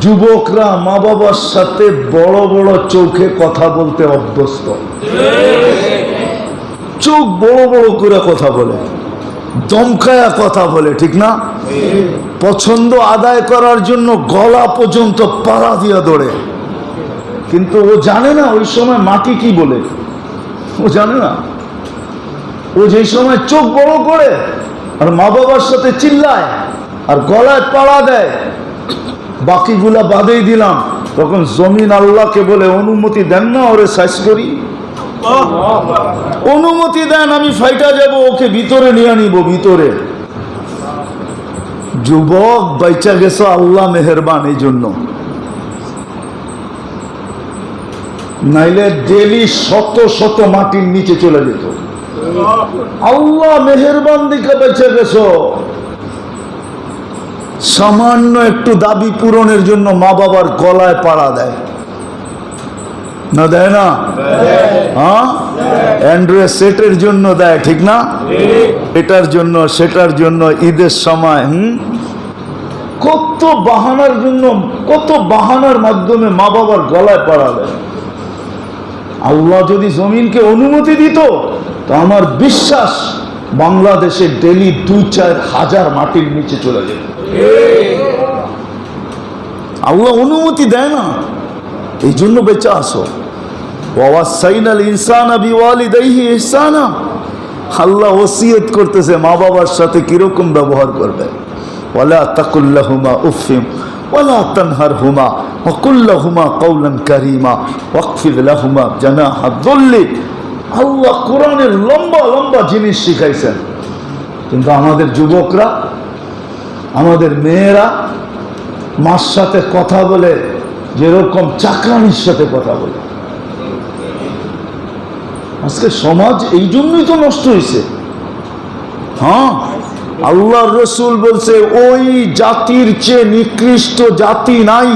যুবকরা মা বাবার সাথে বড় বড় চোখে কথা বলতে অভ্যস্ত। চোখ বড় বড় করে কথা বলে, দমকায়া কথা বলে, ঠিক না? পছন্দ আদায় করার জন্য গলা পর্যন্ত পাড়া দিয়া দৌড়ে, কিন্তু ও জানে না ওই সময় মাটি কি বলে। ও জানে না। ও যে সময় চোখ বড় করে আর মা বাবার সাথে চিল্লায় আর গলায় পাড়া দেয়, বাকিগুলা বাদেই দিলাম, তখন জমিন আল্লাহকে বলে অনুমতি দেন না ওরে সাইজ করি, অনুমতি দেন, আমি ফাইটা যাব, ওকে ভিতরে নিয়ে নিব ভিতরে। যুবক বাইচা গেছো, আল্লাহ মেহেরবান এই জন্য, নাইলে ডেলি শত শত মাটির নিচে চলে যেত। আল্লাহ মেহেরবান দিকে বেঁচে গেছো। সামান্য একটু দাবি পূরণের জন্য মা বাবার গলায় পাড়া দেয় না, দেয় না? হ্যাঁ, অ্যান্ড্রয়েড সেটের জন্য দেয়, ঠিক না? এটার জন্য সেটার জন্য, ঈদের সময় কত বাহানার জন্য, কত বাহানার মাধ্যমে মা বাবার গলায় পাড়া দেয়। আল্লাহ যদি জমিনকে অনুমতি দিত তো আমার বিশ্বাস বাংলাদেশে ডেলি 2-4 হাজার মাটির নিচে চলে যেত। আল্লাহ অনুমতি দেয় না, এই জন্য বেঁচে আসো। ওয়াসাইনাল ইনসানা বিওয়ালিদাইহি ইহসানা, আল্লাহ ওসিয়ত করতেছে মা বাবার সাথে কিরকম ব্যবহার করবে। ওয়ালা তাকুল্লাহুমা উফিম ওয়ালা তানহারহুমা ওয়াকুল্লাহুমা কওলান কারীমা ওয়াকফিদ লাহুমা জানাহা যুল্লি। আল্লাহ কোরআনের লম্বা লম্বা জিনিস শিখাইছেন, কিন্তু আমাদের যুবকরা, আমাদের মেয়েরা মার সাথে কথা বলে যেরকম চাকরানির সাথে কথা বলে। আজকে সমাজ এই জন্যই তো নষ্ট হয়েছে। হ্যাঁ, আল্লাহর রাসূল বলছে ওই জাতির চেয়ে নিকৃষ্ট জাতি নাই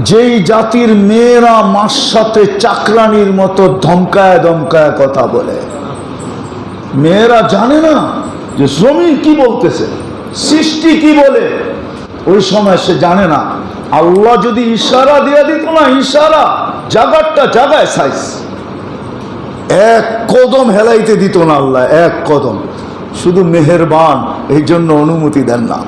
যেই জাতির মেয়েরা মার সাথে চাকরানির মতো ধমকায় ধমকায় কথা বলে। মেয়েরা জানে না যে জমিন কি বলতেছে, সৃষ্টি কি বলে, ওই সময় সে জানে না। আল্লাহ যদি ইশারা দিয়ে দিত না, ইশারা জাগারটা জাগায় সাইজ, এক কদম হেলাইতে দিত না আল্লাহ, এক কদম। শুধু মেহেরবান, এই জন্য অনুমতি দেন না।